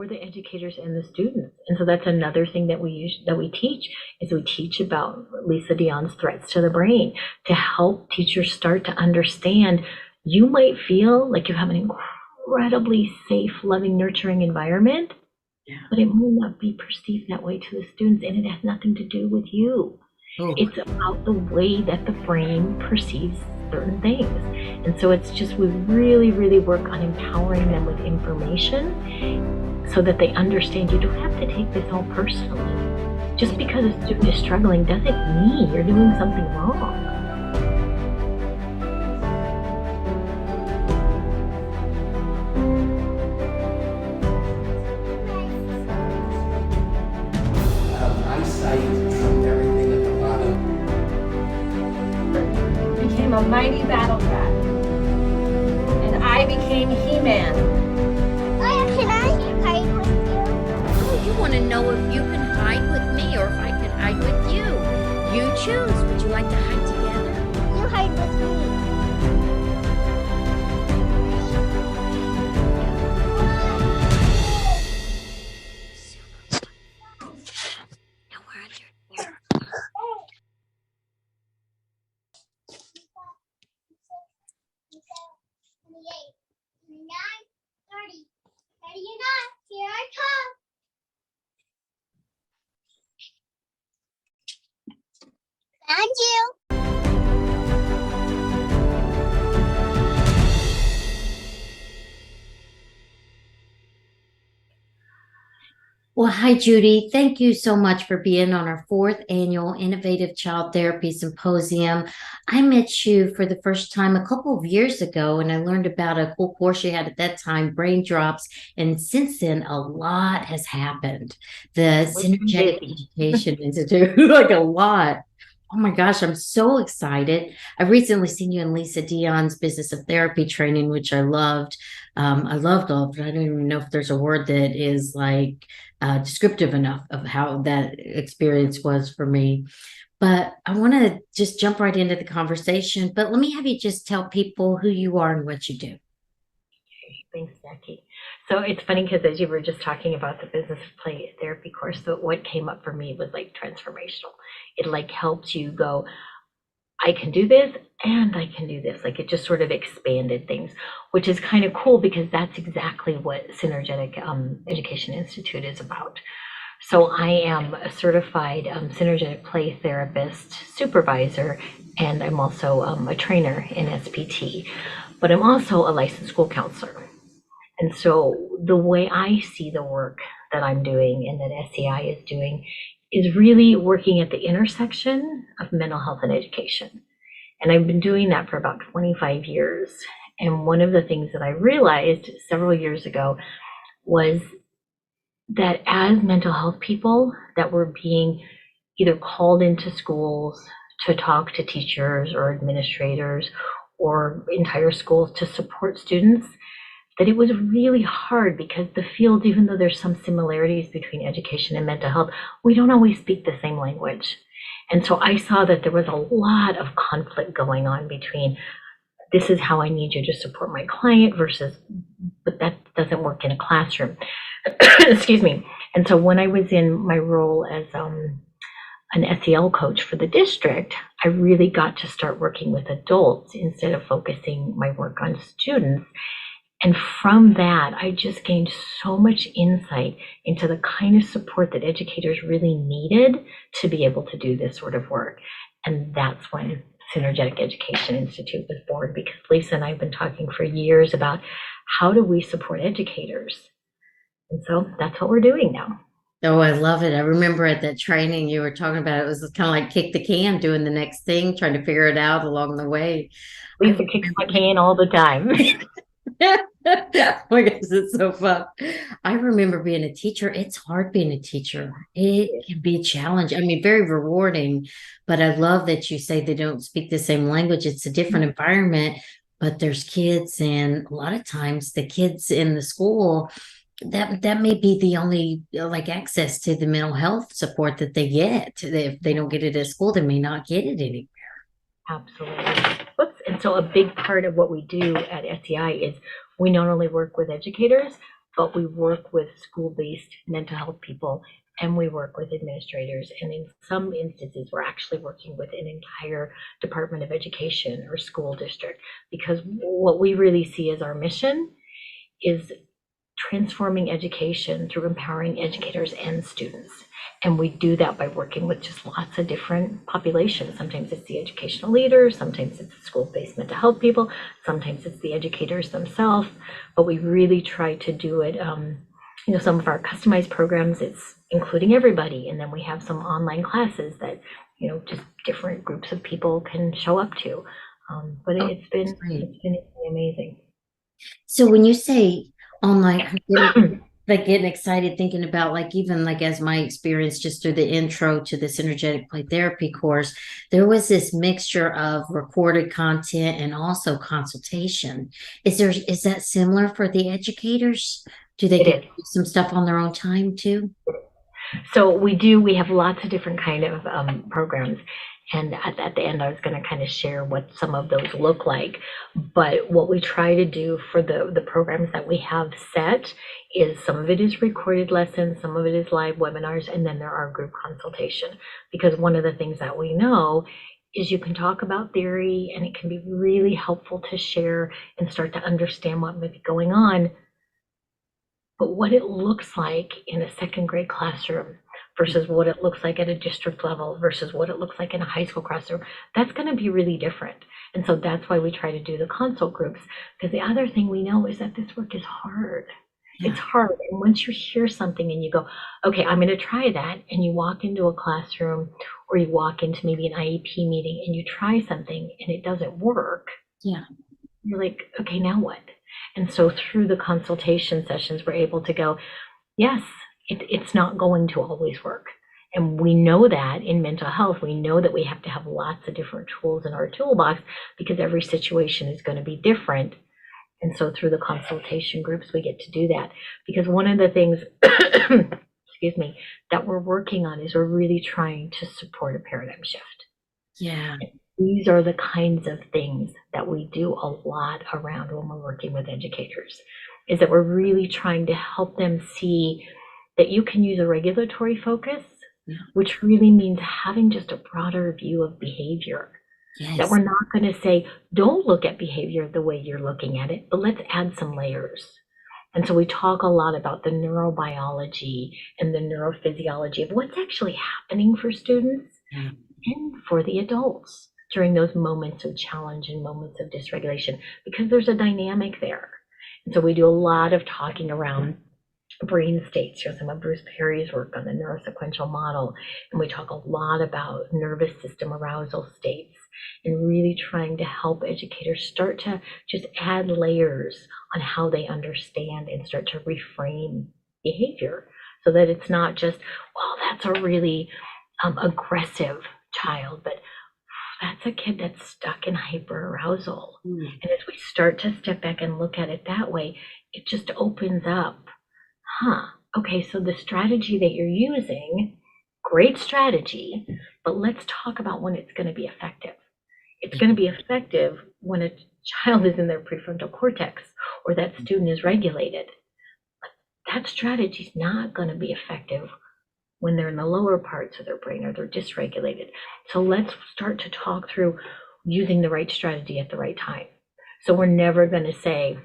for the educators and the students. And so that's another thing that we teach is we teach about Lisa Dion's threats to the brain to help teachers start to understand you might feel like you have an incredibly safe, loving, nurturing environment, but it may not be perceived that way to the students, and it has nothing to do with you. Oh, It's about the way that the brain perceives certain things. And so it's just, we really, really work on empowering them with information so that they understand you don't have to take this all personally. Just because a student is struggling doesn't mean you're doing something wrong. Eyesight from everything at the bottom. Became a mighty battle cat, and I became He-Man. Can I hide with you? Oh, you want to know if you can hide with me or if I can hide with you. You choose. Would you like to hide together? You hide with me. Now we're under here. 28, 29, 30. Ready or not, here I come. And you. well, hi, Judy. Thank you so much for being on our fourth annual Innovative Child Therapy Symposium. I met you for the first time a couple of years ago, and I learned about a cool course you had at that time, Brain Drops. And since then, a lot has happened. The Synergetic Education Institute, like a lot. Oh my gosh, I'm so excited. I recently seen you in Lisa Dion's Business of Therapy training, which I loved. I loved all of it. I don't even know if there's a word that is like descriptive enough of how that experience was for me. But I want to just jump right into the conversation. But let me have you just tell people who you are and what you do. Thanks, Jackie. So it's funny because as you were just talking about the business of play therapy course, so what came up for me was like transformational. It like helped you go, I can do this and I can do this. Like it just sort of expanded things, which is kind of cool because that's exactly what Synergetic Education Institute is about. So I am a certified Synergetic play therapist supervisor, and I'm also a trainer in SPT, but I'm also a licensed school counselor. And so the way I see the work that I'm doing and that SEI is doing is really working at the intersection of mental health and education. And I've been doing that for about 25 years. And one of the things that I realized several years ago was that as mental health people that were being either called into schools to talk to teachers or administrators or entire schools to support students, that it was really hard because the field, even though there's some similarities between education and mental health, we don't always speak the same language. And so I saw that there was a lot of conflict going on between this is how I need you to support my client versus, but that doesn't work in a classroom. Excuse me. And so when I was in my role as an SEL coach for the district, I really got to start working with adults instead of focusing my work on students. And from that, I just gained so much insight into the kind of support that educators really needed to be able to do this sort of work. And that's when Synergetic Education Institute was born, because Lisa and I have been talking for years about how do we support educators. And so that's what we're doing now. Oh, I love it. I remember at that training you were talking about, it was kind of like kick the can, doing the next thing, trying to figure it out along the way. Lisa kicks my can all the time. Oh my gosh, it's so fun. I remember being a teacher. It's hard being a teacher. It can be challenging. I mean, very rewarding, but I love that you say they don't speak the same language. It's a different environment, but there's kids, and a lot of times the kids in the school, that may be the only like access to the mental health support that they get. If they don't get it at school, they may not get it anywhere. Absolutely. And so a big part of what we do at SEI is we not only work with educators, but we work with school-based mental health people and we work with administrators. And in some instances, we're actually working with an entire Department of Education or school district, because what we really see as our mission is transforming education through empowering educators and students. And we do that by working with just lots of different populations. Sometimes it's the educational leaders, sometimes it's the school-based mental health people, sometimes it's the educators themselves, but we really try to do it. Some of our customized programs, it's including everybody, and then we have some online classes that, just different groups of people can show up to. But it's been amazing. So when you say online, I'm getting excited thinking about even as my experience just through the intro to the Synergetic Play Therapy course, there was this mixture of recorded content and also consultation. Is that similar for the educators? Do they get some stuff on their own time too? So we have lots of different kind of programs. And at the end, I was going to kind of share what some of those look like. But what we try to do for the programs that we have set is some of it is recorded lessons, some of it is live webinars, and then there are group consultation. Because one of the things that we know is you can talk about theory and it can be really helpful to share and start to understand what might be going on. But what it looks like in a second grade classroom versus what it looks like at a district level versus what it looks like in a high school classroom, that's going to be really different. And so that's why we try to do the consult groups, because the other thing we know is that this work is hard. Yeah. It's hard. And once you hear something and you go, okay, I'm going to try that, and you walk into a classroom or you walk into maybe an IEP meeting and you try something and it doesn't work. Yeah. You're like, okay, now what? And so through the consultation sessions, we're able to go, yes, it's not going to always work. And we know that in mental health, we know that we have to have lots of different tools in our toolbox because every situation is going to be different. And so through the consultation groups, we get to do that. Because one of the things, excuse me, that we're working on is we're really trying to support a paradigm shift. Yeah. These are the kinds of things that we do a lot around when we're working with educators, is that we're really trying to help them see that you can use a regulatory focus, which really means having just a broader view of behavior. Yes. That we're not going to say, don't look at behavior the way you're looking at it, but let's add some layers. And so we talk a lot about the neurobiology and the neurophysiology of what's actually happening for students and for the adults during those moments of challenge and moments of dysregulation, because there's a dynamic there. And so we do a lot of talking around brain states. Some of Bruce Perry's work on the neurosequential model, and we talk a lot about nervous system arousal states, and really trying to help educators start to just add layers on how they understand and start to reframe behavior, so that it's not just, well, that's a really aggressive child, but that's a kid that's stuck in hyperarousal. And as we start to step back and look at it that way, it just opens up. Okay, so the strategy that you're using, great strategy, but let's talk about when it's going to be effective. It's going to be effective when a child is in their prefrontal cortex or that student is regulated. But that strategy is not going to be effective when they're in the lower parts of their brain or they're dysregulated. So let's start to talk through using the right strategy at the right time. So we're never going to say,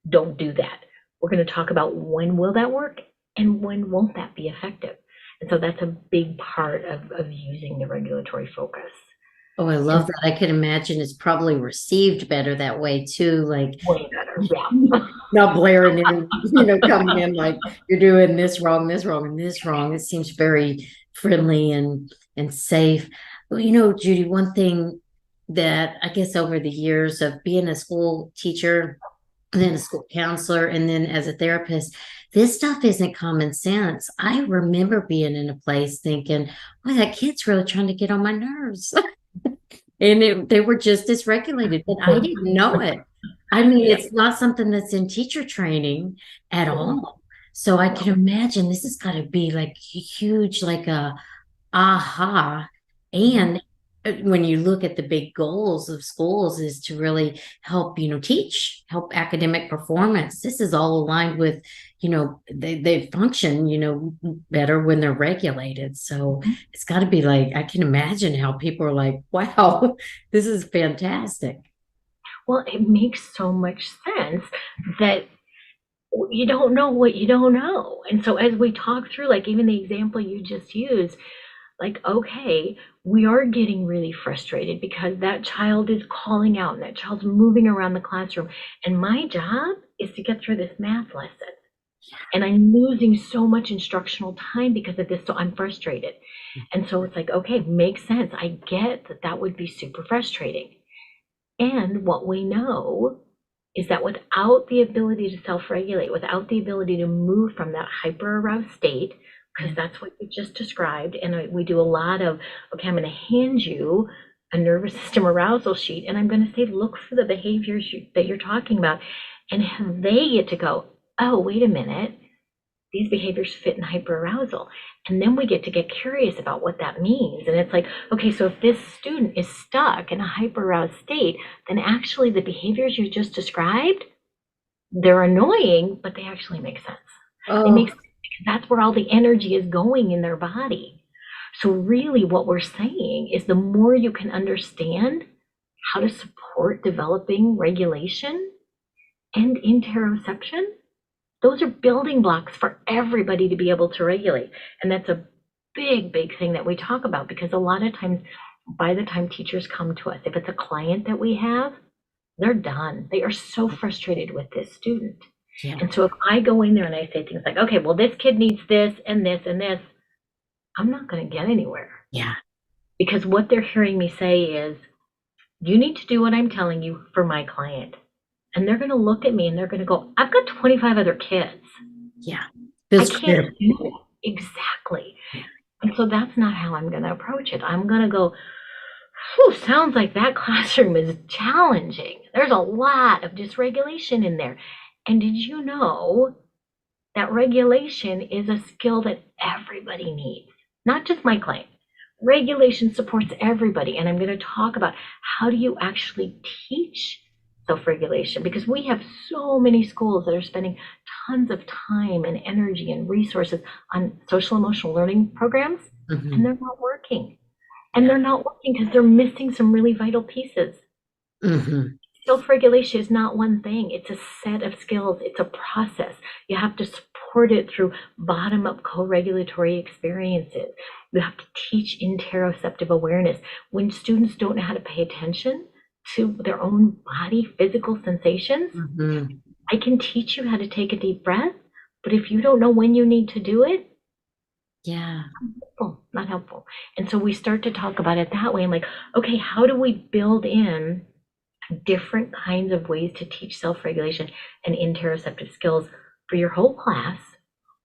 don't do that. We're going to talk about when will that work and when won't that be effective. And so that's a big part of using the regulatory focus. Oh, I love that. I could imagine it's probably received better that way too. Like way better, yeah. Not blaring in, coming in like you're doing this wrong, and this wrong. It seems very friendly and safe. Well, Judy, one thing that I guess over the years of being a school teacher and then a school counselor and then as a therapist, this stuff isn't common sense. I remember being in a place thinking, boy, that kid's really trying to get on my nerves. And they were just dysregulated, but I didn't know it. I mean, it's not something that's in teacher training at all. So I can imagine this has got to be like huge, like a aha. And when you look at the big goals of schools is to really help, help academic performance. This is all aligned with, they function, better when they're regulated. So it's got to be like, I can imagine how people are like, wow, this is fantastic. Well, it makes so much sense that you don't know what you don't know. And so as we talk through, like even the example you just used, like, okay, we are getting really frustrated because that child is calling out and that child's moving around the classroom. And my job is to get through this math lesson. And I'm losing so much instructional time because of this. So I'm frustrated. And so it's like, okay, makes sense. I get that that would be super frustrating. And what we know is that without the ability to self-regulate, without the ability to move from that hyper-aroused state, because that's what you just described, and we do a lot of, okay, I'm going to hand you a nervous system arousal sheet, and I'm going to say, look for the behaviors that you're talking about, and they get to go, oh, wait a minute, these behaviors fit in hyperarousal. And then we get to get curious about what that means. And it's like, okay, so if this student is stuck in a hyperaroused state, then actually the behaviors you just described, they're annoying, but they actually make sense. They make sense because that's where all the energy is going in their body. So really what we're saying is the more you can understand how to support developing regulation and interoception, those are building blocks for everybody to be able to regulate. And that's a big, big thing that we talk about because a lot of times, by the time teachers come to us, if it's a client that we have, they're done. They are so frustrated with this student. Yeah. And so if I go in there and I say things like, okay, well, this kid needs this and this and this, I'm not going to get anywhere. Yeah. Because what they're hearing me say is, you need to do what I'm telling you for my client. And they're going to look at me and they're going to go, I've got 25 other kids. Yeah. I can't do it. Exactly. And so that's not how I'm going to approach it. I'm going to go, whew, sounds like that classroom is challenging. There's a lot of dysregulation in there. And did you know that regulation is a skill that everybody needs? Not just my client. Regulation supports everybody. And I'm going to talk about how do you actually teach self-regulation, because we have so many schools that are spending tons of time and energy and resources on social emotional learning programs, and they're not working. And they're not working because they're missing some really vital pieces. Self-regulation is not one thing. It's a set of skills. It's a process. You have to support it through bottom-up co-regulatory experiences. You have to teach interoceptive awareness. When students don't know how to pay attention to their own body physical sensations, I can teach you how to take a deep breath, but if you don't know when you need to do it, not helpful. And so we start to talk about it that way. I'm like, okay, how do we build in different kinds of ways to teach self-regulation and interoceptive skills for your whole class?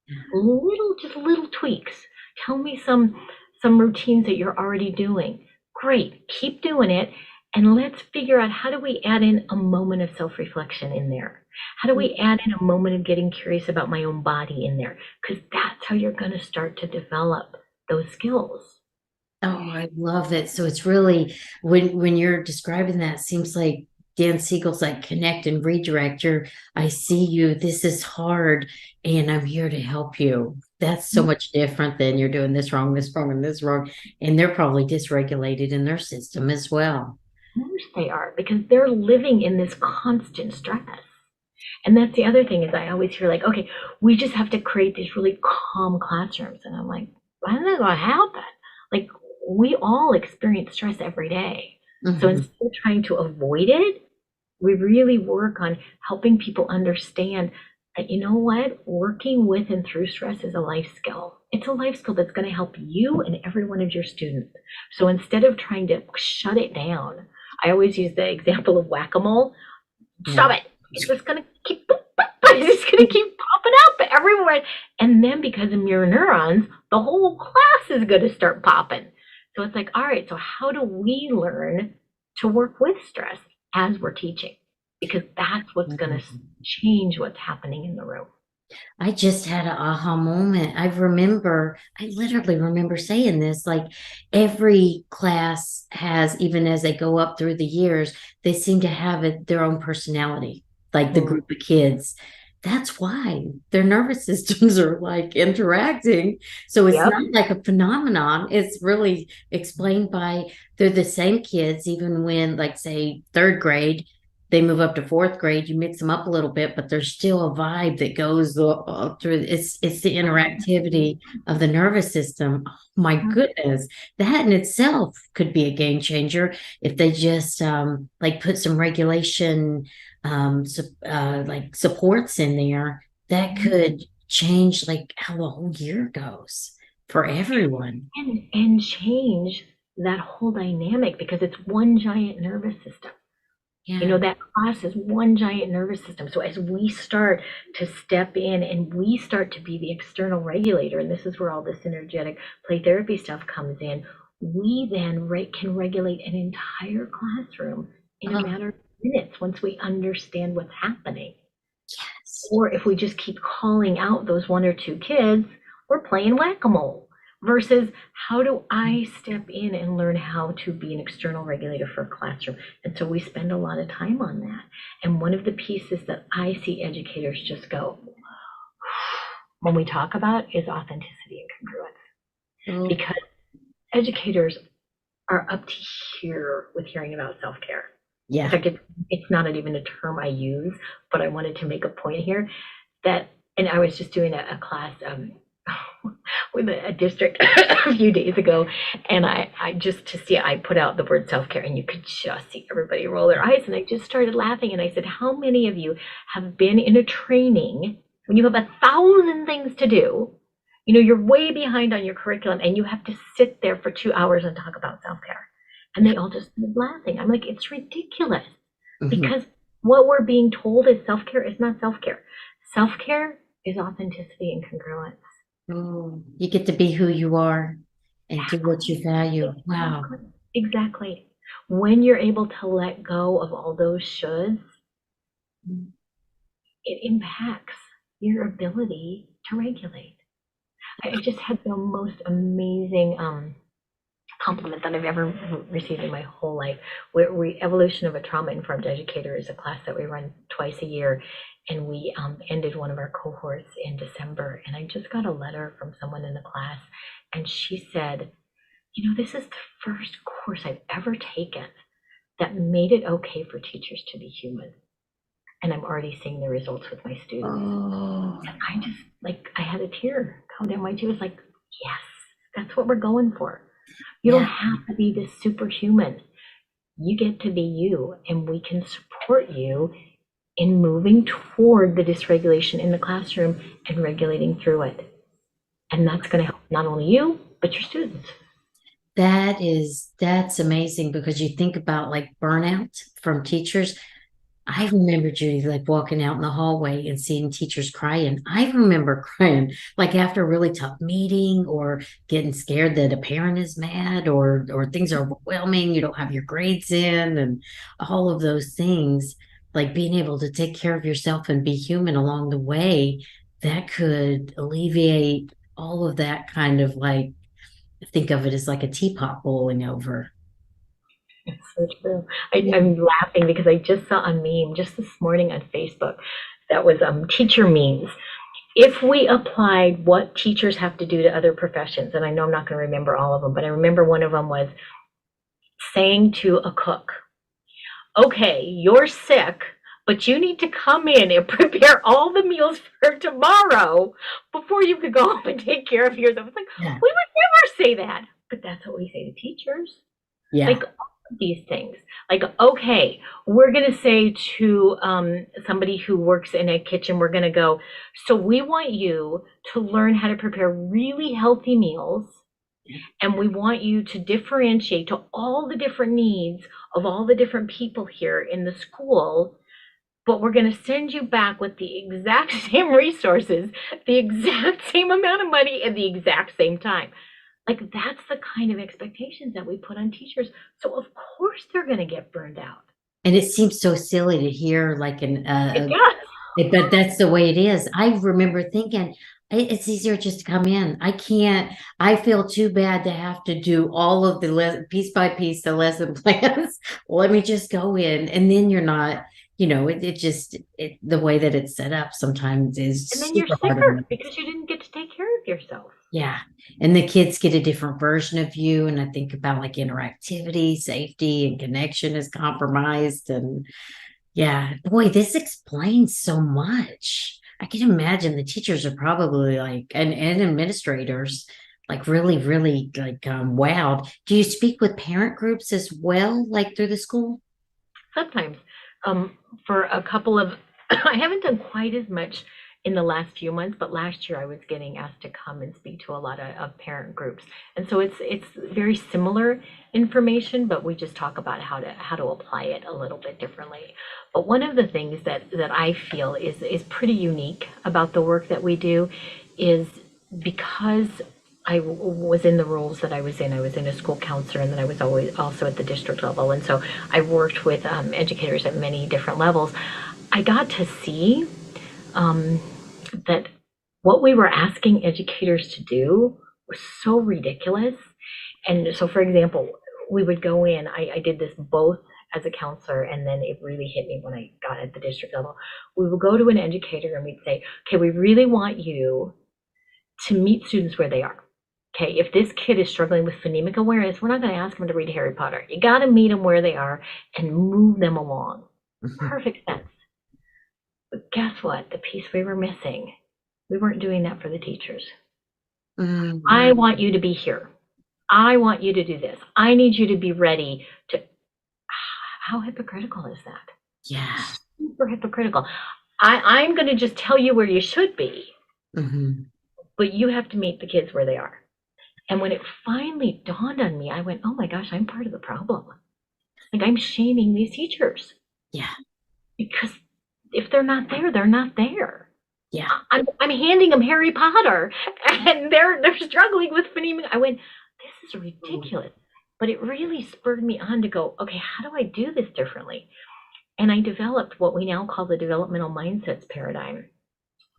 Just little tweaks. Tell me some routines that you're already doing. Great, keep doing it. And let's figure out, how do we add in a moment of self-reflection in there? How do we add in a moment of getting curious about my own body in there? Because that's how you're going to start to develop those skills. Oh, I love it. So it's really, when you're describing that, it seems like Dan Siegel's like connect and redirect. I see you, this is hard, and I'm here to help you. That's so much different than you're doing this wrong, this wrong, and this wrong. And they're probably dysregulated in their system as well. Of course they are, because they're living in this constant stress. And that's the other thing is I always hear like, okay, we just have to create these really calm classrooms. And I'm like, why is that going to happen? Like, we all experience stress every day. So instead of trying to avoid it, we really work on helping people understand that, you know what, working with and through stress is a life skill. It's a life skill that's going to help you and every one of your students. So instead of trying to shut it down, I always use the example of whack-a-mole. Stop it. It's just going to keep, it's just going to keep popping up everywhere. And then because of mirror neurons, the whole class is going to start popping. So it's like, all right, so how do we learn to work with stress as we're teaching? Because that's what's going to change what's happening in the room. I just had an aha moment. I literally remember saying this, like every class has, even as they go up through the years, they seem to have their own personality, like the Mm. group of kids. That's why their nervous systems are like interacting. So it's Yep. not like a phenomenon. It's really explained by they're the same kids, even when, like, say, third grade, they move up to fourth grade, you mix them up a little bit, but there's still a vibe that goes through. It's the interactivity of the nervous system. Oh, my goodness, that in itself could be a game changer if they just like put some regulation like supports in there that could change like how the whole year goes for everyone. And change that whole dynamic because it's one giant nervous system. You Yeah. know, that class is one giant nervous system. So as we start to step in and we start to be the external regulator, and this is where all the synergetic play therapy stuff comes in, we then can regulate an entire classroom in a Oh, matter of minutes once we understand what's happening. yes. Or if we just keep calling out those one or two kids, we're playing whack-a-mole. Versus, how do I step in and learn how to be an external regulator for a classroom? And so we spend a lot of time on that. And one of the pieces that I see educators just go when we talk about is authenticity and congruence. Oh, Because educators are up to here with hearing about self-care. In yeah. fact, it's not even a term I use, but I wanted to make a point here that, and I was just doing a class with a district a few days ago, and I just to see, I put out the word self-care, and you could just see everybody roll their eyes, and I just started laughing, and I said, how many of you have been in a training when you have 1,000 things to do? You know, you're way behind on your curriculum, and you have to sit there for 2 hours and talk about self-care. And they all just started laughing. I'm like, it's ridiculous Mhm. because what we're being told is self-care is not self-care. Self-care is authenticity and congruence. Oh, you get to be who you are and do what you value. Wow. Exactly. Exactly. When you're able to let go of all those shoulds, it impacts your ability to regulate. I just had the most amazing compliment that I've ever received in my whole life. Evolution of a Trauma Informed Educator is a class that we run twice a year, and we ended one of our cohorts in December. And I just got a letter from someone in the class, and she said, you know, this is the first course I've ever taken that made it okay for teachers to be human. And I'm already seeing the results with my students. Oh, And I just, like, I had a tear come down my cheek. It was like, yes, that's what we're going for. You don't yeah. have to be this superhuman. You get to be you, and we can support you in moving toward the dysregulation in the classroom and regulating through it. And that's going to help not only you, but your students. That's amazing because you think about like burnout from teachers. I remember, Judy, like walking out in the hallway and seeing teachers crying. I remember crying like after a really tough meeting or getting scared that a parent is mad or things are overwhelming, you don't have your grades in and all of those things. Like being able to take care of yourself and be human along the way, that could alleviate all of that kind of like think of it as like a teapot boiling over. It's so true. Yeah. I'm laughing because I just saw a meme just this morning on Facebook that was teacher memes. If we applied what teachers have to do to other professions, and I know I'm not going to remember all of them, but I remember one of them was saying to a cook, okay, you're sick, but you need to come in and prepare all the meals for tomorrow before you could go home and take care of yours. I was like, Yeah. we would never say that, but that's what we say to teachers. Yeah. Like all of these things. Like, okay, we're going to say to somebody who works in a kitchen, we're going to go, so we want you to learn how to prepare really healthy meals. And we want you to differentiate to all the different needs of all the different people here in the school. But we're going to send you back with the exact same resources, the exact same amount of money, at the exact same time. Like, that's the kind of expectations that we put on teachers. So of course they're going to get burned out. And it seems so silly to hear like It does. But that's the way it is. I remember thinking it's easier just to come in. I can't, I feel too bad to have to do all of the piece by piece, the lesson plans. Let me just go in. And then you're not, the way that it's set up sometimes is And then you're super hard on sicker them. because you didn't get to take care of yourself. Yeah. And the kids get a different version of you. And I think about like interactivity, safety, and connection is compromised. And yeah, boy, this explains so much. I can imagine the teachers are probably like, and administrators, like really, really like wowed. Do you speak with parent groups as well, like through the school? Sometimes, for a couple of, I haven't done quite as much in the last few months, but last year I was getting asked to come and speak to a lot of parent groups. And so it's very similar information, but we just talk about how to apply it a little bit differently. But one of the things that I feel is pretty unique about the work that we do is because was in the roles that I was in. I was in a school counselor, and then I was always also at the district level. And so I worked with educators at many different levels. I got to see that what we were asking educators to do was so ridiculous. And so, for example, we would go in, I did this both as a counselor, and then it really hit me when I got at the district level. We would go to an educator and we'd say, okay, we really want you to meet students where they are. Okay, if this kid is struggling with phonemic awareness, we're not going to ask them to read Harry Potter. You got to meet them where they are and move them along. Perfect sense. But guess what? The piece we were missing, we weren't doing that for the teachers. I want you to be here. I want you to do this. I need you to be ready to. How hypocritical is that? Yeah. Super hypocritical. I'm going to just tell you where you should be, but you have to meet the kids where they are. And when it finally dawned on me, I went, oh my gosh, I'm part of the problem. Like, I'm shaming these teachers. Yeah. Because if they're not there, they're not there. Yeah. I'm handing them Harry Potter and they're struggling with phonemic. I went, this is ridiculous. But it really spurred me on to go, okay, how do I do this differently? And I developed what we now call the developmental mindsets paradigm,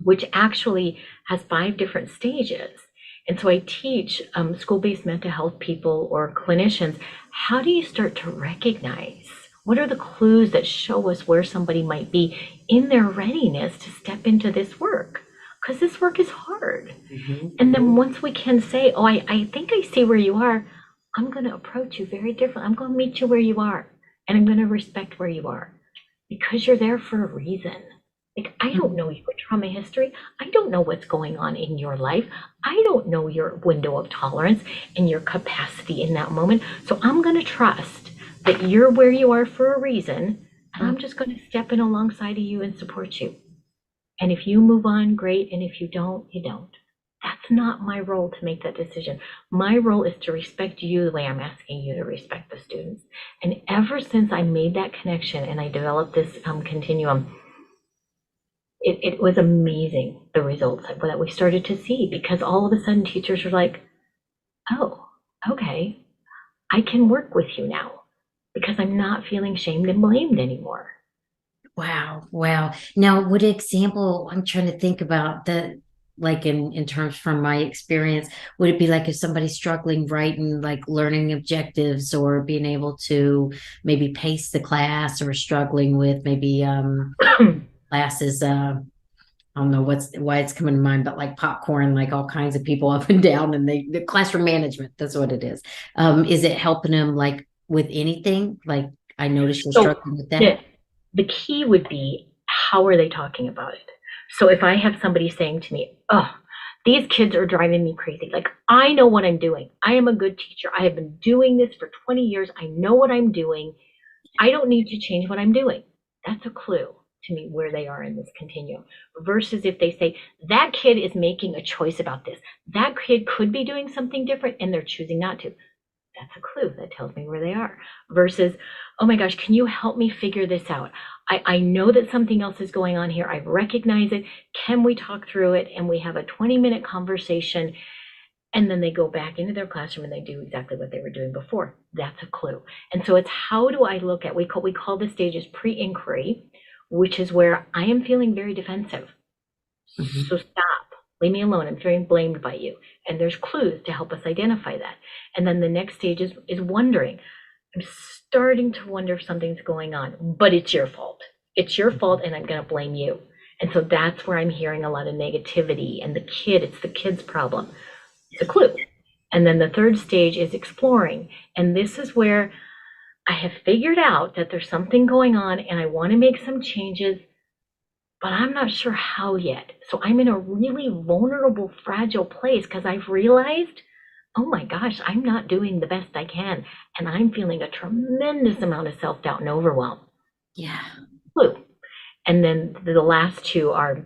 which actually has 5 different stages. And so I teach school-based mental health people or clinicians, how do you start to recognize what are the clues that show us where somebody might be in their readiness to step into this work? Because this work is hard. And then once we can say, oh, I think I see where you are, I'm going to approach you very differently. I'm going to meet you where you are, and I'm going to respect where you are because you're there for a reason. Like, I don't know your trauma history. I don't know what's going on in your life. I don't know your window of tolerance and your capacity in that moment. So I'm going to trust that you're where you are for a reason, and I'm just going to step in alongside of you and support you. And if you move on, great. And if you don't, you don't. That's not my role to make that decision. My role is to respect you the way I'm asking you to respect the students. And ever since I made that connection and I developed this continuum, it was amazing, the results that we started to see, because all of a sudden teachers were like, oh, okay, I can work with you now because I'm not feeling shamed and blamed anymore. Wow. Wow. Now, what example, I'm trying to think about the, like in terms from my experience, would it be like if somebody's struggling writing like learning objectives or being able to maybe pace the class or struggling with maybe classes I don't know why it's coming to mind, but like popcorn, like all kinds of people up and down, and the classroom management, that's what it is. Is it helping them like with anything? Like I noticed you're So struggling with that. the key would be, how are they talking about it? So if I have somebody saying to me, oh, these kids are driving me crazy. Like, I know what I'm doing. I am a good teacher. I have been doing this for 20 years. I know what I'm doing. I don't need to change what I'm doing. That's a clue to me where they are in this continuum. Versus if they say, that kid is making a choice about this. That kid could be doing something different and they're choosing not to. That's a clue that tells me where they are. Versus, oh my gosh, can you help me figure this out? I know that something else is going on here. I recognize it. Can we talk through it? And we have a 20-minute conversation. And then they go back into their classroom and they do exactly what they were doing before. That's a clue. And so it's, how do I look at, we call the stages pre-inquiry, which is where I am feeling very defensive. Mhm. So stop, leave me alone. I'm feeling blamed by you. And there's clues to help us identify that. And then the next stage is wondering. I'm starting to wonder if something's going on, but it's your fault. It's your fault, and I'm going to blame you. And so that's where I'm hearing a lot of negativity. And it's the kid's problem. It's a clue. And then the third stage is exploring. And this is where I have figured out that there's something going on and I want to make some changes, but I'm not sure how yet. So I'm in a really vulnerable, fragile place because I've realized, oh my gosh, I'm not doing the best I can. And I'm feeling a tremendous amount of self-doubt and overwhelm. Yeah. Clue. And then the last two are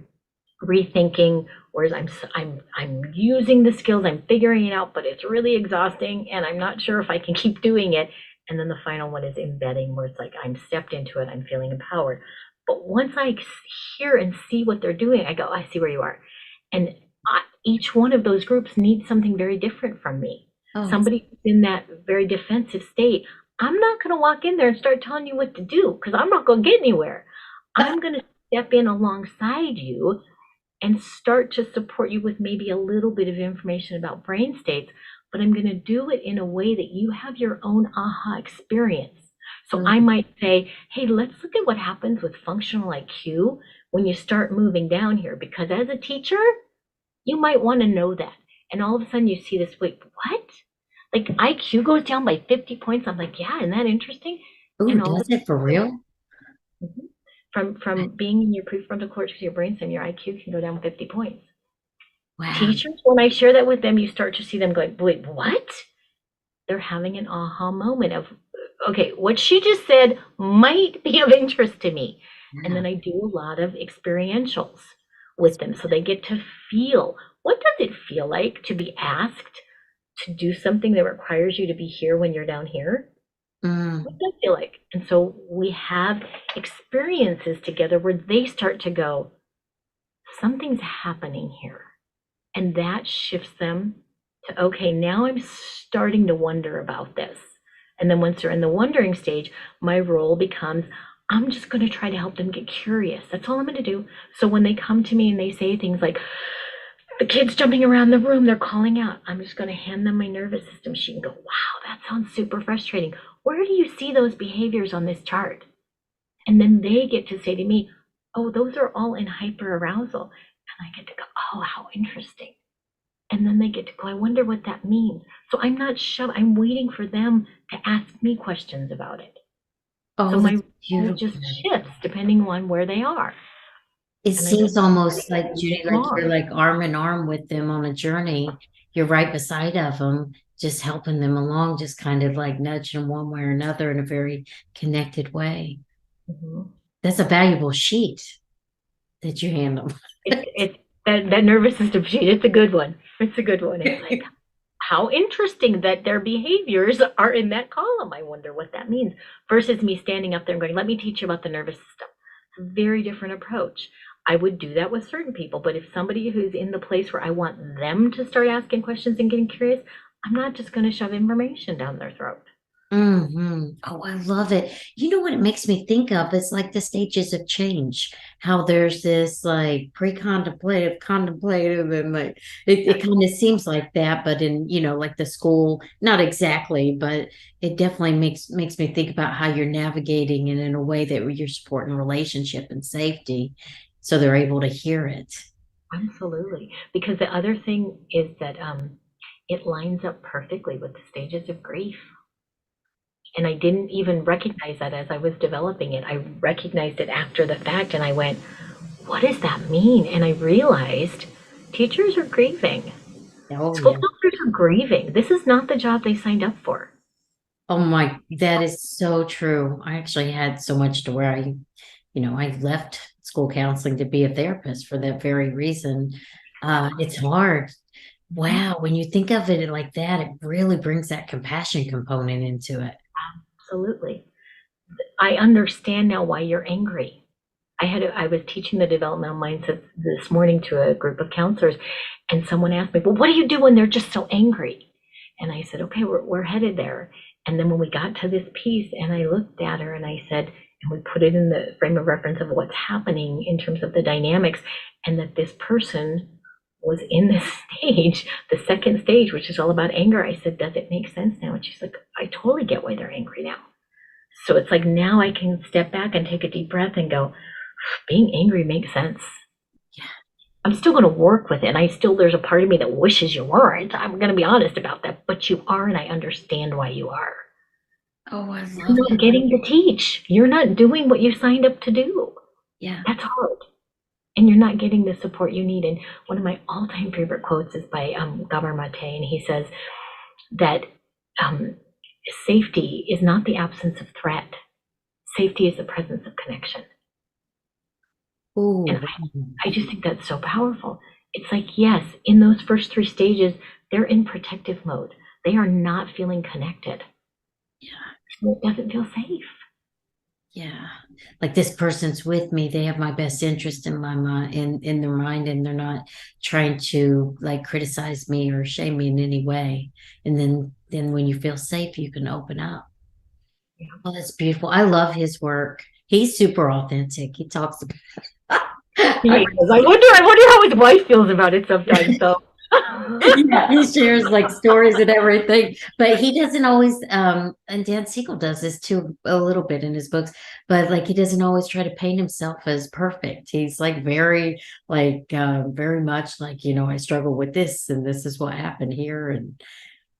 rethinking, whereas I'm using the skills, I'm figuring it out, but it's really exhausting and I'm not sure if I can keep doing it. And then the final one is embedding, where it's like I'm stepped into it, I'm feeling empowered. But once I hear and see what they're doing, I go, I see where you are. And each one of those groups needs something very different from me. Oh, Somebody in that very defensive state, I'm not going to walk in there and start telling you what to do because I'm not going to get anywhere. I'm going to step in alongside you and start to support you with maybe a little bit of information about brain states, but I'm going to do it in a way that you have your own aha experience. So I might say, hey, let's look at what happens with functional IQ when you start moving down here, because as a teacher, you might want to know that. And all of a sudden you see this, wait, what? Like IQ goes down by 50 points. I'm like, yeah, isn't that interesting? ooh, And all does it for real? From being in your prefrontal cortex of your brain, and your IQ can go down 50 points. Wow. Teachers, when I share that with them, you start to see them going, wait, what? They're having an aha moment of, okay, what she just said might be of interest to me. And then I do a lot of experientials with them so they get to feel, what does it feel like to be asked to do something that requires you to be here when you're down here? Mm. What does that feel like? And so we have experiences together where they start to go, something's happening here. And that shifts them to, okay, now I'm starting to wonder about this. And then once they're in the wondering stage, my role becomes, I'm just going to try to help them get curious. That's all I'm going to do. So when they come to me and they say things like, the kid's jumping around the room, they're calling out, I'm just going to hand them my nervous system sheet and go, wow, that sounds super frustrating. Where do you see those behaviors on this chart? And then they get to say to me, oh, those are all in hyperarousal. And I get to go, oh, how interesting. And then they get to go, I wonder what that means. So I'm not I'm waiting for them to ask me questions about it. Oh, So my that's role beautiful. just shifts depending on where they are. It And I seems just almost like, Judy, like along. you're like arm in arm with them on a journey. You're right beside of them, just helping them along, just kind of like nudging them one way or another in a very connected way. Mhm. That's a valuable sheet that you hand them. It's that nervous system sheet. It's a good one. It's a good one. It's like, how interesting that their behaviors are in that column. I wonder what that means. Versus me standing up there and going, let me teach you about the nervous system. It's a very different approach. I would do that with certain people, but if somebody who's in the place where I want them to start asking questions and getting curious, I'm not just going to shove information down their throat. Oh, I love it. You know what it makes me think of? It's like the stages of change, how there's this like pre-contemplative, contemplative, and like it kind of seems like that, but in, like the school, not exactly, but it definitely makes me think about how you're navigating it in a way that you're supporting relationship and safety, so they're able to hear it. Absolutely. Because the other thing is that it lines up perfectly with the stages of grief. And I didn't even recognize that as I was developing it. I recognized it after the fact and I went, what does that mean? And I realized teachers are grieving. Oh, School yeah. counselors are grieving. This is not the job they signed up for. Oh my, that is so true. I actually had so much to where I left school counseling to be a therapist for that very reason. It's hard. Wow, when you think of it like that, it really brings that compassion component into it. Absolutely. I understand now why you're angry. I was teaching the developmental mindset this morning to a group of counselors, and someone asked me, well, what do you do when they're just so angry? And I said, okay, we're headed there. And then when we got to this piece and I looked at her and I said, and we put it in the frame of reference of what's happening in terms of the dynamics, and that this person was in this stage, the second stage, which is all about anger. I said, does it make sense now? And she's like, I totally get why they're angry now. So it's like now I can step back and take a deep breath and go, being angry makes sense. Yeah. I'm still going to work with it. And there's a part of me that wishes you weren't. I'm going to be honest about that, but you are, and I understand why you are. Oh, I You're love not that. getting to teach. You're not doing what you signed up to do. Yeah. That's hard. And you're not getting the support you need. And one of my all-time favorite quotes is by Gabor Mate, and he says that safety is not the absence of threat. Safety is the presence of connection. Ooh. And I just think that's so powerful. It's like, yes, in those first 3 stages, they're in protective mode. They are not feeling connected. Yeah. So it doesn't feel safe. Yeah. Like this person's with me. They have my best interest in my mind, in their mind, and they're not trying to like criticize me or shame me in any way. And then when you feel safe, you can open up. Yeah. Oh, that's beautiful. I love his work. He's super authentic. He talks about I wonder how his wife feels about it sometimes, though. yeah, he shares like stories and everything, but he doesn't always and Dan Siegel does this too a little bit in his books, but like he doesn't always try to paint himself as perfect. He's like very very much like, I struggle with this and this is what happened here, and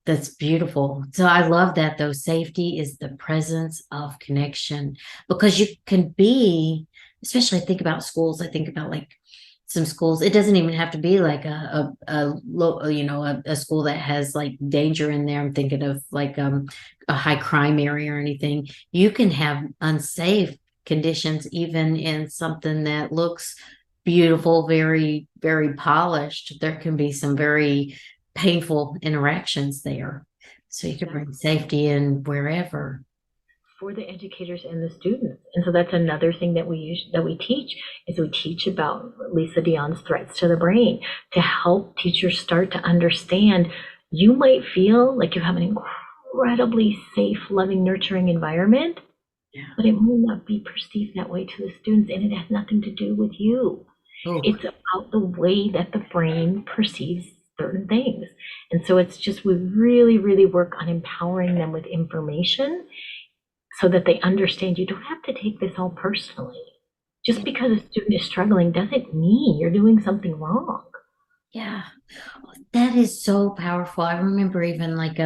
that's beautiful. So I love that though. Safety is the presence of connection, because you can be, especially I think about schools, I think about like some schools, it doesn't even have to be like a school that has like danger in there. I'm thinking of like a high crime area or anything. You can have unsafe conditions even in something that looks beautiful, very, very polished. There can be some very painful interactions there. So you can bring safety in wherever. For the educators and the students. And so that's another thing that we teach is we teach about Lisa Dion's threats to the brain to help teachers start to understand you might feel like you have an incredibly safe, loving, nurturing environment, but it might not be perceived that way to the students, and it has nothing to do with you. Oh. It's about the way that the brain perceives certain things. And so it's just, we really, really work on empowering them with information so that they understand you don't have to take this all personally. Just because a student is struggling doesn't mean you're doing something wrong. Yeah, that is so powerful. I remember even like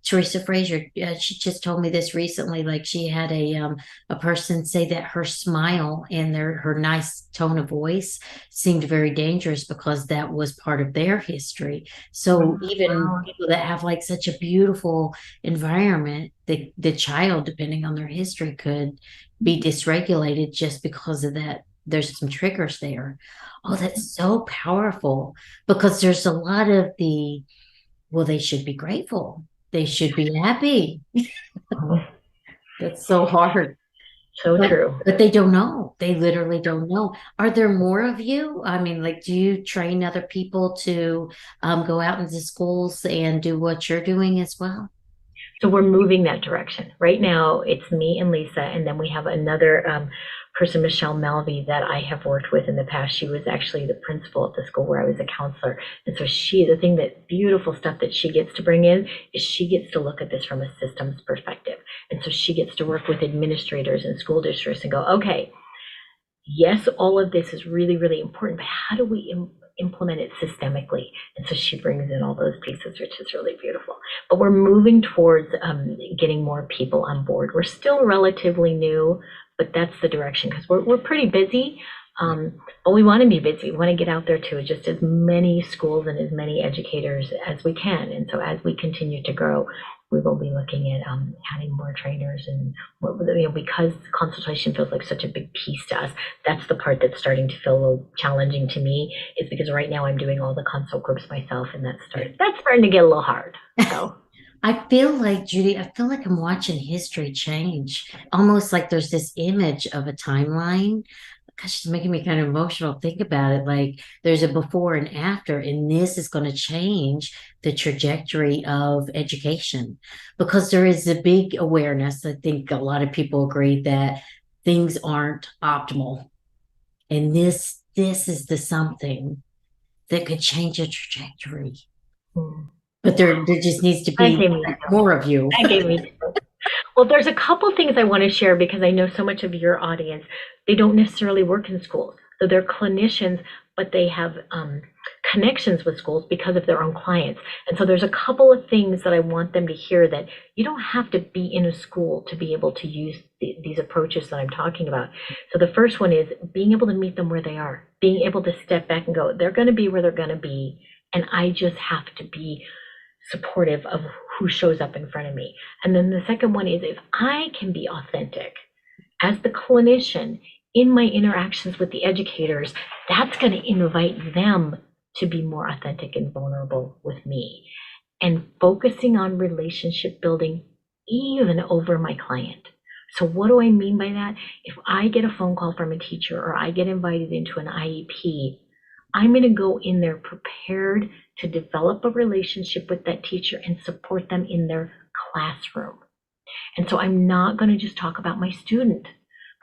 Teresa Frazier, she just told me this recently. Like she had a person say that her smile and her nice tone of voice seemed very dangerous because that was part of their history. So even people that have like such a beautiful environment, the child, depending on their history, could be dysregulated just because of that. There's some triggers there. Oh, that's so powerful, because there's a lot of well, they should be grateful. They should be happy. That's so hard. So true. But they don't know. They literally don't know. Are there more of you? I mean, like, do you train other people to go out into schools and do what you're doing as well? So we're moving that direction. Right now, it's me and Lisa, and then we have another person, Michelle Melvey, that I have worked with in the past. She was actually the principal at the school where I was a counselor. And so beautiful stuff that she gets to bring in is she gets to look at this from a systems perspective. And so she gets to work with administrators and school districts and go, okay, yes, all of this is really, really important, but how do we implement it systemically? And so she brings in all those pieces, which is really beautiful. But we're moving towards getting more people on board. We're still relatively new, but that's the direction, because we're pretty busy. But we want to be busy. We want to get out there to just as many schools and as many educators as we can. And so as we continue to grow, we will be looking at adding more trainers, and because consultation feels like such a big piece to us. That's the part that's starting to feel a little challenging to me, is because right now I'm doing all the consult groups myself, and that's starting to get a little hard. So I feel like, Judy, I feel like I'm watching history change. Almost like there's this image of a timeline. Gosh, it's making me kind of emotional. Think about it. Like there's a before and after, and this is going to change the trajectory of education, because there is a big awareness. I think a lot of people agree that things aren't optimal. And this is the something that could change a trajectory. But there just needs to That be gave me more of you. That gave me Well, there's a couple things I want to share because I know so much of your audience, they don't necessarily work in schools. So they're clinicians, but they have connections with schools because of their own clients. And so there's a couple of things that I want them to hear, that you don't have to be in a school to be able to use these approaches that I'm talking about. So the first one is being able to meet them where they are, being able to step back and go, they're going to be where they're going to be. And I just have to be supportive of who shows up in front of me. And then the second one is, if I can be authentic as the clinician in my interactions with the educators, that's going to invite them to be more authentic and vulnerable with me, and focusing on relationship building even over my client. So what do I mean by that? If I get a phone call from a teacher or I get invited into an IEP, I'm going to go in there prepared to develop a relationship with that teacher and support them in their classroom. And so I'm not going to just talk about my student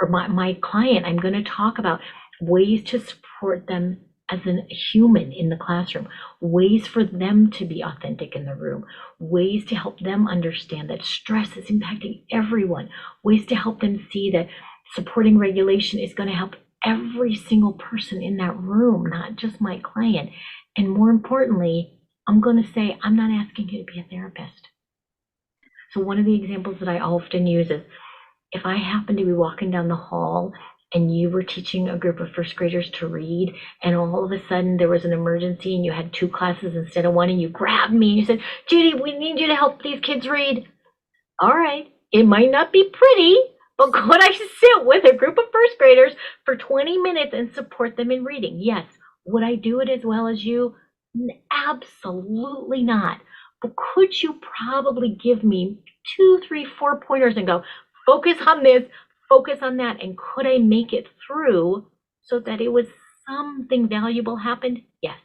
or my client. I'm going to talk about ways to support them as a human in the classroom, ways for them to be authentic in the room, ways to help them understand that stress is impacting everyone, ways to help them see that supporting regulation is going to help every single person in that room, not just my client. And more importantly, I'm going to say, I'm not asking you to be a therapist. So one of the examples that I often use is, if I happen to be walking down the hall and you were teaching a group of first graders to read, and all of a sudden there was an emergency and you had 2 classes instead of 1, and you grabbed me and you said, Judy, we need you to help these kids read. All right, it might not be pretty, but could I sit with a group of first graders for 20 minutes and support them in reading? Yes. Would I do it as well as you? Absolutely not. But could you probably give me 2, 3, 4 pointers and go, focus on this, focus on that, and could I make it through so that it was something valuable happened? Yes.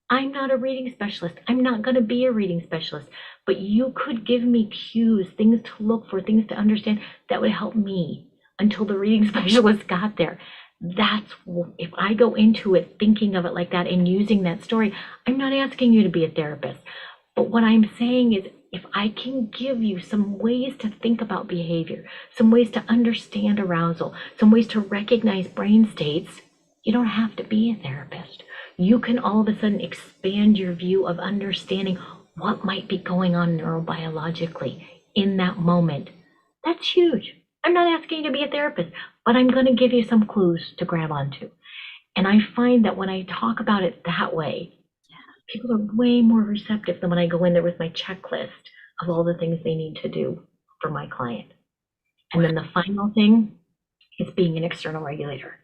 I'm not a reading specialist. I'm not going to be a reading specialist, but you could give me cues, things to look for, things to understand that would help me until the reading specialist got there. That's, if I go into it thinking of it like that and using that story, I'm not asking you to be a therapist. But what I'm saying is, if I can give you some ways to think about behavior, some ways to understand arousal, some ways to recognize brain states, you don't have to be a therapist. You can all of a sudden expand your view of understanding what might be going on neurobiologically in that moment. That's huge. I'm not asking you to be a therapist, but I'm going to give you some clues to grab onto. And I find that when I talk about it that way, people are way more receptive than when I go in there with my checklist of all the things they need to do for my client. And then the final thing is being an external regulator.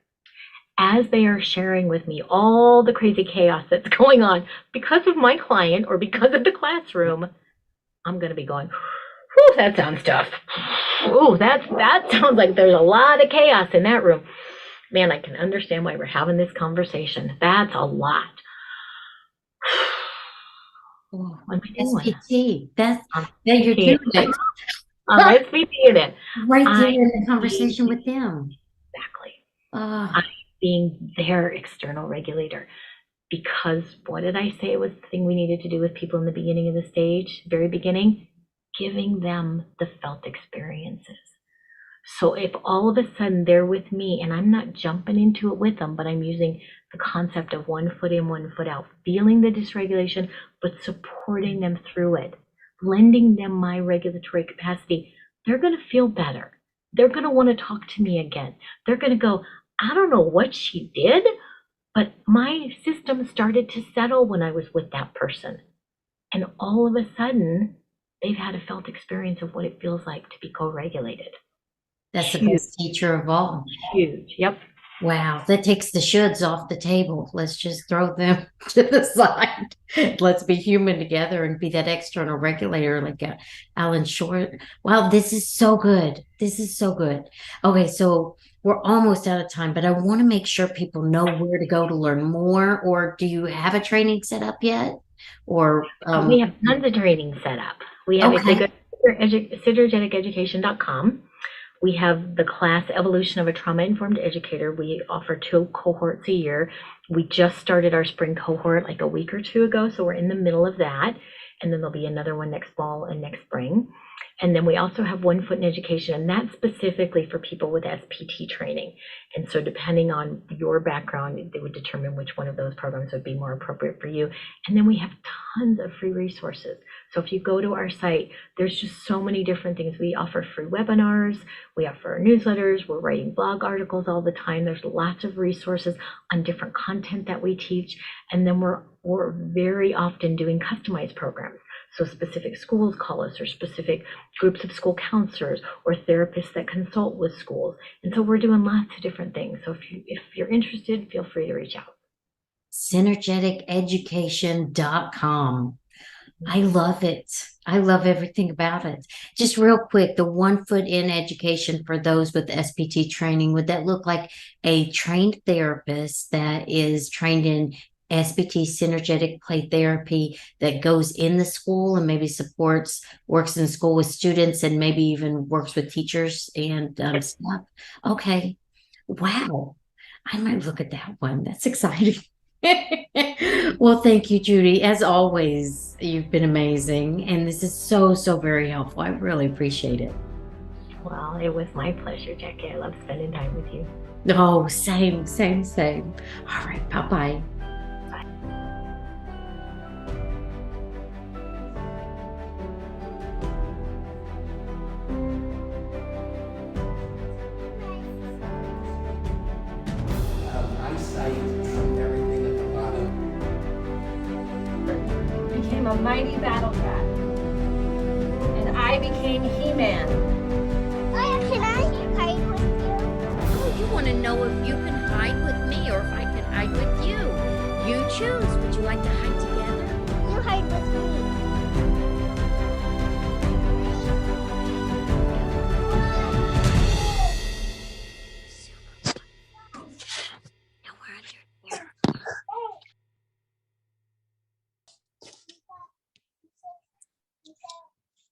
As they are sharing with me all the crazy chaos that's going on because of my client or because of the classroom, I'm going to be going, whew, that sounds tough. Ooh, that sounds like there's a lot of chaos in that room. Man, I can understand why we're having this conversation. That's a lot. Oh, What am I doing? SPT. That you're doing it. Let's be it. Right there in the conversation with them. Exactly. I'm being their external regulator. Because what did I say was the thing we needed to do with people in the beginning of the stage, very beginning? Giving them the felt experiences. So if all of a sudden they're with me and I'm not jumping into it with them, but I'm using the concept of 1 foot in, 1 foot out, feeling the dysregulation, but supporting them through it, lending them my regulatory capacity, they're going to feel better. They're going to want to talk to me again. They're going to go, I don't know what she did, but my system started to settle when I was with that person. And all of a sudden, they've had a felt experience of what it feels like to be co-regulated. That's the best teacher of all. Huge. Yep. Wow. That takes the shoulds off the table. Let's just throw them to the side. Let's be human together and be that external regulator like Alan Short. Wow. This is so good. This is so good. Okay. So we're almost out of time, but I want to make sure people know where to go to learn more. Or do you have a training set up yet? Or we have tons of training set up. We have, if they go to synergeticeducation.com, We have the class Evolution of a Trauma-Informed Educator. We offer 2 cohorts a year. We just started our spring cohort like a week or 2 ago, so we're in the middle of that. And then there'll be another one next fall and next spring. And then we also have One Foot in Education, and that's specifically for people with SPT training. And so depending on your background, they would determine which one of those programs would be more appropriate for you. And then we have tons of free resources. So if you go to our site, there's just so many different things. We offer free webinars, we offer newsletters, we're writing blog articles all the time. There's lots of resources on different content that we teach. And then we're very often doing customized programs. So specific schools call us, or specific groups of school counselors or therapists that consult with schools. And so we're doing lots of different things. So if you're interested, feel free to reach out. Synergeticeducation.com. I love it. I love everything about it. Just real quick, the One Foot in Education for those with SPT training, would that look like a trained therapist that is trained in SPT synergetic play therapy that goes in the school and maybe works in school with students and maybe even works with teachers and stuff? Okay. Wow. I might look at that one. That's exciting. Well, thank you, Judy. As always, you've been amazing. And this is so, so very helpful. I really appreciate it. Well, it was my pleasure, Jackie. I love spending time with you. Oh, same, same, same. All right. Bye-bye. Eyesight from everything at the bottom. Became a mighty battle cat. And I became He-Man. Can I hide with you? Oh, you want to know if you can hide with me or if I can hide with you? You choose. Would you like to hide together? You hide with me. Now we're under here.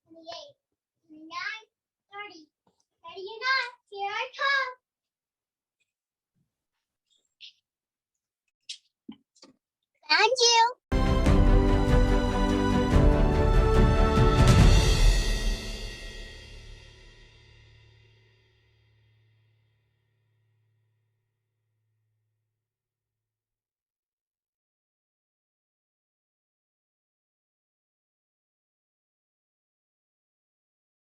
28, 29, 30. Ready or not, here I come. Found you.